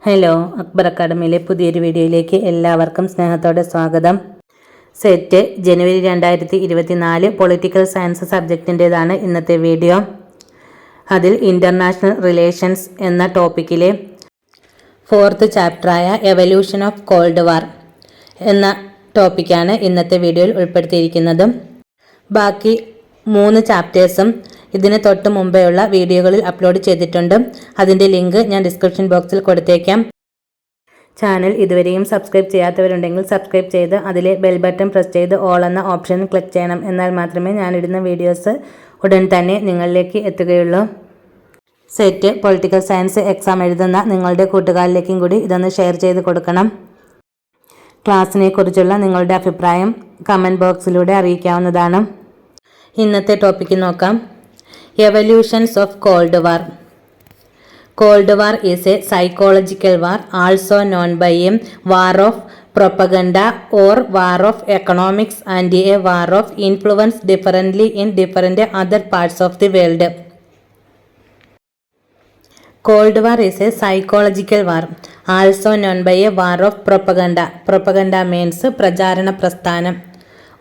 Hello, Akbar അക്കാഡമിയിലെ പുതിയൊരു വീഡിയോയിലേക്ക് എല്ലാവർക്കും സ്നേഹത്തോടെ സ്വാഗതം. സെറ്റ് ജനുവരി 2024 പൊളിറ്റിക്കൽ സയൻസ് സബ്ജക്റ്റിൻ്റേതാണ് ഇന്നത്തെ വീഡിയോ. അതിൽ ഇൻ്റർനാഷണൽ റിലേഷൻസ് എന്ന ടോപ്പിക്കിലെ 4th ചാപ്റ്ററായ എവല്യൂഷൻ ഓഫ് കോൾഡ് വാർ എന്ന ടോപ്പിക്കാണ് ഇന്നത്തെ വീഡിയോയിൽ ഉൾപ്പെടുത്തിയിരിക്കുന്നത്. ബാക്കി 3 ചാപ്റ്റേഴ്സും ഇതിന് തൊട്ട് മുമ്പേയുള്ള വീഡിയോകളിൽ അപ്ലോഡ് ചെയ്തിട്ടുണ്ട്. അതിൻ്റെ ലിങ്ക് ഞാൻ ഡിസ്ക്രിപ്ഷൻ ബോക്സിൽ കൊടുത്തേക്കാം. ചാനൽ ഇതുവരെയും സബ്സ്ക്രൈബ് ചെയ്യാത്തവരുണ്ടെങ്കിൽ സബ്സ്ക്രൈബ് ചെയ്ത് അതിലെ ബെൽ ബട്ടൺ പ്രസ് ചെയ്ത് ഓൾ എന്ന ഓപ്ഷൻ ക്ലിക്ക് ചെയ്യണം. എന്നാൽ മാത്രമേ ഞാനിടുന്ന വീഡിയോസ് ഉടൻ തന്നെ നിങ്ങളിലേക്ക് എത്തുകയുള്ളൂ. സെറ്റ് പൊളിറ്റിക്കൽ സയൻസ് എക്സാം എഴുതുന്ന നിങ്ങളുടെ കൂട്ടുകാരിലേക്കും കൂടി ഇതൊന്ന് ഷെയർ ചെയ്ത് കൊടുക്കണം. ക്ലാസ്സിനെ കുറിച്ചുള്ള നിങ്ങളുടെ അഭിപ്രായം കമൻറ്റ് ബോക്സിലൂടെ അറിയിക്കാവുന്നതാണ്. ഇന്നത്തെ ടോപ്പിക്ക് നോക്കാം. Evolutions of Cold War. Cold War is a psychological war, also known by a war of propaganda or war of economics and a war of influence differently in different other parts of the world. Cold War is a psychological war, also known by a war of propaganda. Propaganda means പ്രചാരണ പ്രസ്ഥാനം.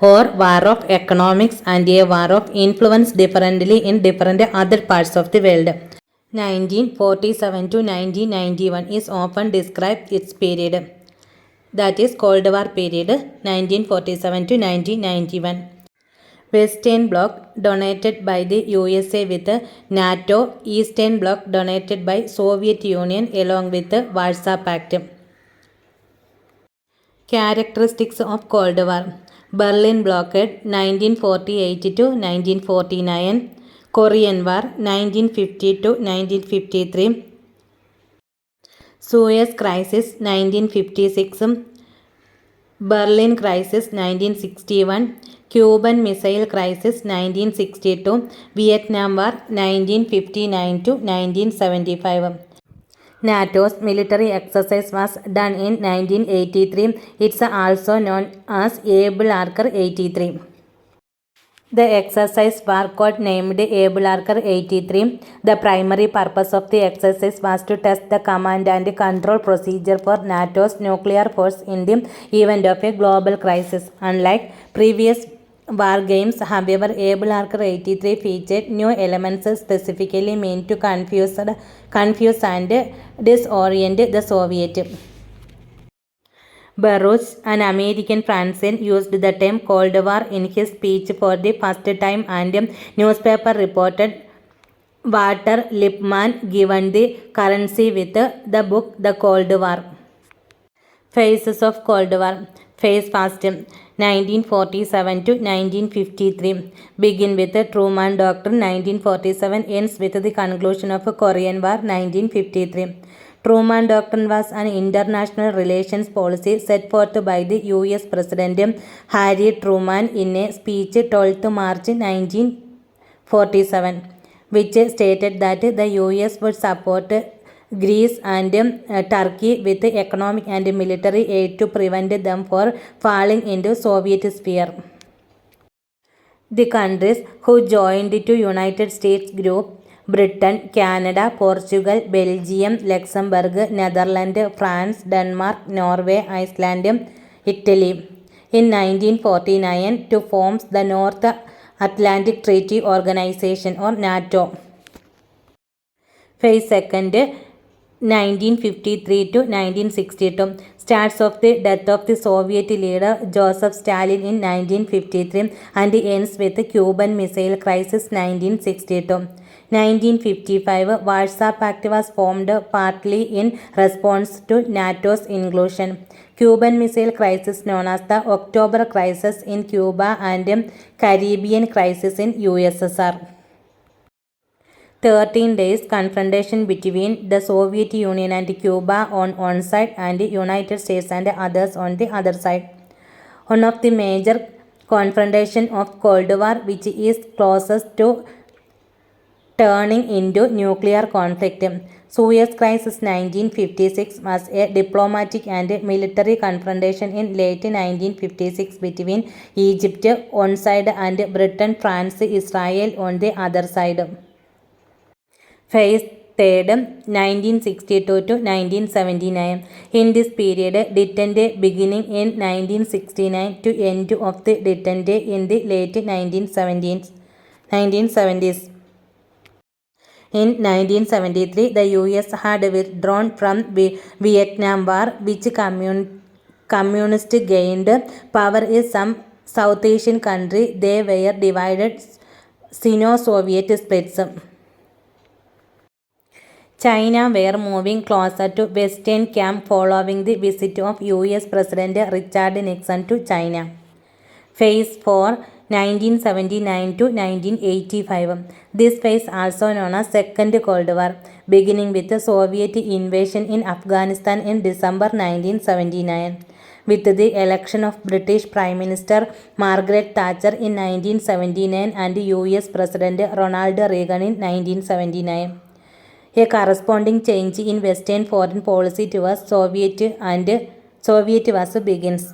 Or war of economics and a war of influence differently in different other parts of the world. 1947 to 1991 is often described its period. That is Cold War period 1947 to 1991. Western Bloc donated by the USA with NATO, Eastern Bloc donated by Soviet Union along with the Warsaw Pact. Characteristics of Cold War. Berlin blockade 1948 to 1949, Korean War 1950 to 1953, Suez Crisis 1956, Berlin Crisis 1961, Cuban Missile Crisis 1962, Vietnam War 1959 to 1975. NATO's military exercise was done in 1983. It's also known as Able Archer 83. The exercise was code-named Able Archer 83. The primary purpose of the exercise was to test the command and control procedure for NATO's nuclear force in the event of a global crisis. Unlike previous war games, however, Able Archer 83 featured new elements specifically meant to confuse and disorient the Soviet. Baruch, an American Francine, used the term Cold War in his speech for the first time, and newspaper reported Walter Lippmann given the currency with the book The Cold War. Phases of Cold War. Phase first 1947 to 1953 begin with the Truman Doctrine. 1947 ends with the conclusion of Korean War. 1953. Truman Doctrine was an international relations policy set forth by the US President Harry Truman in a speech 12th March 1947, which stated that the US would support Greece and Turkey with economic and military aid to prevent them from falling into Soviet sphere. The countries who joined to United States group: Britain, Canada, Portugal, Belgium, Luxembourg, Netherlands, France, Denmark, Norway, Iceland, Italy. In 1949 to form the North Atlantic Treaty Organization or NATO. Phase second 1953 to 1962 starts of the death of the Soviet leader Joseph Stalin in 1953 and ends with the Cuban Missile Crisis 1962. 1955 Warsaw Pact was formed partly in response to NATO's inclusion. Cuban Missile Crisis known as the October Crisis in Cuba and Caribbean Crisis in USSR. 13 days confrontation between the Soviet Union and Cuba on one side and the United States and others on the other side. One of the major confrontation of Cold War which is closest to turning into nuclear conflict. Suez Crisis 1956 was a diplomatic and military confrontation in late 1956 between Egypt on side and Britain, France, Israel on the other side. Phase 3, 1962 to 1979. In this period, Detente beginning in 1969 to end of the Detente in the late 1970s. In 1973, the US had withdrawn from Vietnam War, which communists gained power in some South Asian country. They were divided Sino-Soviet splits. China were moving closer to Western camp following the visit of US President Richard Nixon to China. Phase 4, 1979 to 1985. This phase, also known as Second Cold War, beginning with the Soviet invasion in Afghanistan in December 1979. With the election of British Prime Minister Margaret Thatcher in 1979 and US President Ronald Reagan in 1979. A corresponding change in Western foreign policy towards Soviet was begins.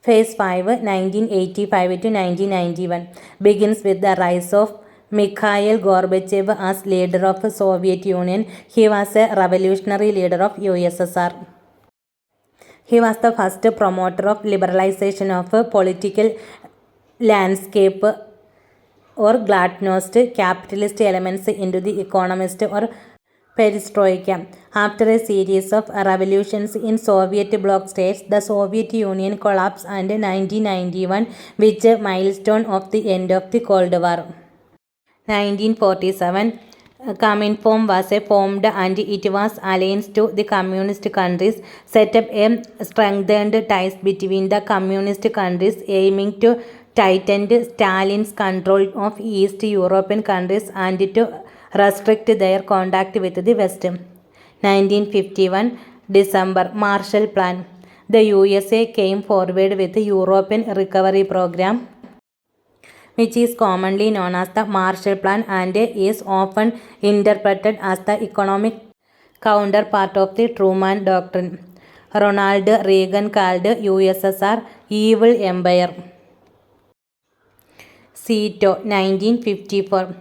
Phase 5, 1985 to 1991, begins with the rise of Mikhail Gorbachev as leader of the Soviet Union. He was a revolutionary leader of USSR. He was the first promoter of liberalization of political landscape or glasnost capitalist elements into the economist or perestroika. After a series of revolutions in Soviet bloc states, the Soviet Union collapsed and 1991, which a milestone of the end of the Cold War. 1947, Cominform was formed and it was alliance to the communist countries, set up a strengthened ties between the communist countries aiming to tighten Stalin's control of East European countries and to restrict their contact with the West. 1951, December, Marshall Plan. The USA came forward with the European Recovery Program, which is commonly known as the Marshall Plan and is often interpreted as the economic counterpart of the Truman Doctrine. Ronald Reagan called USSR evil empire. SEATO, 1954.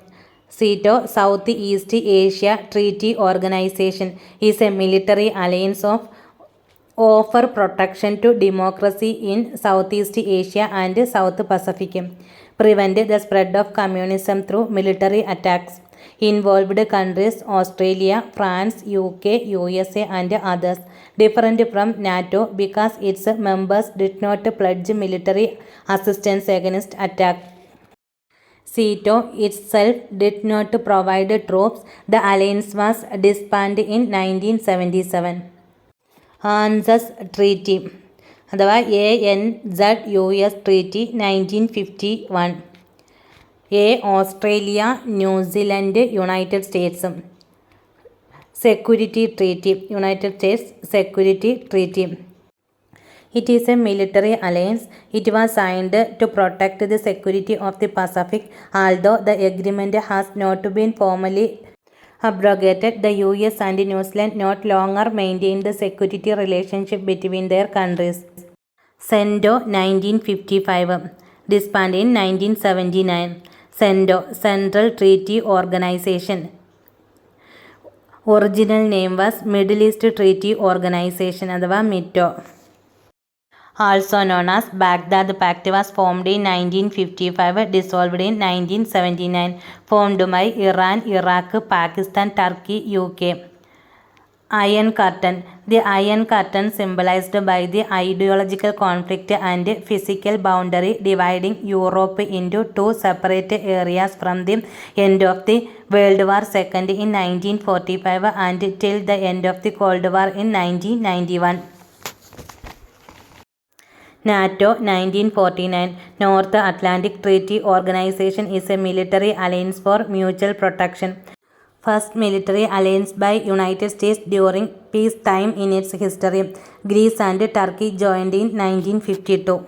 SEATO, Southeast Asia Treaty Organization, is a military alliance of offer protection to democracy in Southeast Asia and South Pacific, prevent the spread of communism through military attacks. Involved countries Australia, France, UK, USA and others. Different from NATO because its members did not pledge military assistance against attack. SEATO itself did not provide troops. The alliance was disbanded in 1977. ANZUS Treaty അഥവാ ANZUS Treaty 1951. Australia, New Zealand, United States. Security Treaty, United States Security Treaty. It is a military alliance. It was signed to protect the security of the Pacific. Although the agreement has not been formally abrogated, the US and New Zealand no longer maintain the security relationship between their countries. CENTO, 1955. Disbanded in 1979. CENTO, Central Treaty Organization. Original name was Middle East Treaty Organization അഥവാ MITO. Also known as Baghdad Pact, was formed in 1955, dissolved in 1979, formed by Iran, Iraq, Pakistan, Turkey, UK. Iron Curtain. The Iron Curtain symbolized by the ideological conflict and physical boundary dividing Europe into two separate areas from the end of the World War II in 1945 and till the end of the Cold War in 1991. NATO, 1949. North Atlantic Treaty Organization is a military alliance for mutual protection. First military alliance by United States during peacetime in its history. Greece and Turkey joined in 1952.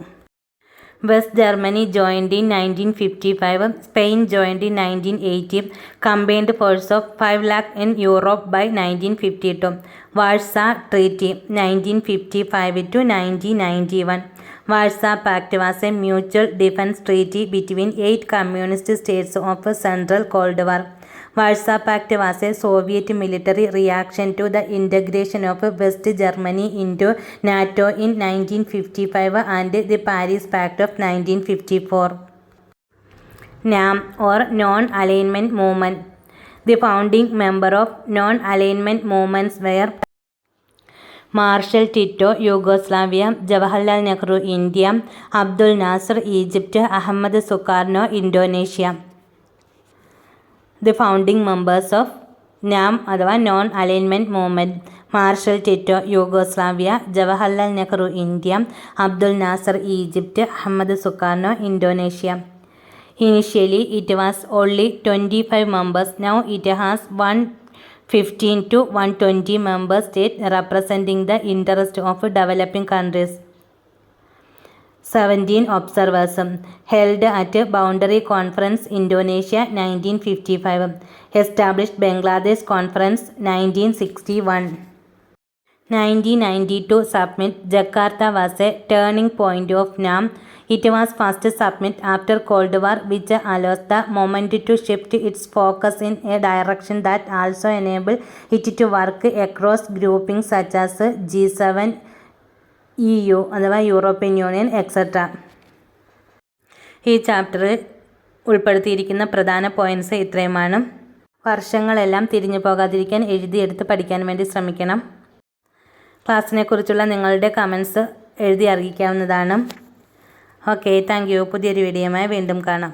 West Germany joined in 1955. Spain joined in 1980. Combined force of 5 lakh in Europe by 1952. Warsaw Treaty, 1955 to 1991. Warsaw Pact was a mutual defense treaty between 8 communist states of Central Cold War. Warsaw Pact was a Soviet military reaction to the integration of West Germany into NATO in 1955 and the Paris Pact of 1954. NAM or Non-Alignment Movement. The founding member of non-alignment movements were Marshal Tito, Yugoslavia; Jawaharlal Nehru, India; Abdul Nasser, Egypt; Ahmad Sukarno, Indonesia. The founding members of NAM അഥവാ non alignment movement: Marshal Tito, Yugoslavia; Jawaharlal Nehru, India; Abdul Nasser, Egypt; Ahmed Sukarno, Indonesia. Initially, it was only 25 members. Now it has 115 to 120 member states representing the interest of developing countries. 17 observers. Held at Boundary Conference, Indonesia, 1955. Established Bangladesh Conference, 1961. 1992 summit. Jakarta was a turning point of NAM. It was first summit after Cold War which allows the movement to shift its focus in a direction that also enables it to work across groupings such as G7, EU അഥവാ European union etcetera. ഈ ചാപ്റ്ററിൽ ഉൾപ്പെടുത്തിയിരിക്കുന്ന പ്രധാന points ഇത്രയുമാണ്. വർഷങ്ങളെല്ലാം തിരിഞ്ഞു പോകാതിരിക്കാൻ എഴുതിയെടുത്ത് പഠിക്കാൻ വേണ്ടി ശ്രമിക്കണം. ക്ലാസ്സിനെക്കുറിച്ചുള്ള നിങ്ങളുടെ കമൻസ് എഴുതി അറിയിക്കാവുന്നതാണ്. Okay, thank you. പുതിയൊരു വീഡിയോയുമായി വീണ്ടും കാണാം.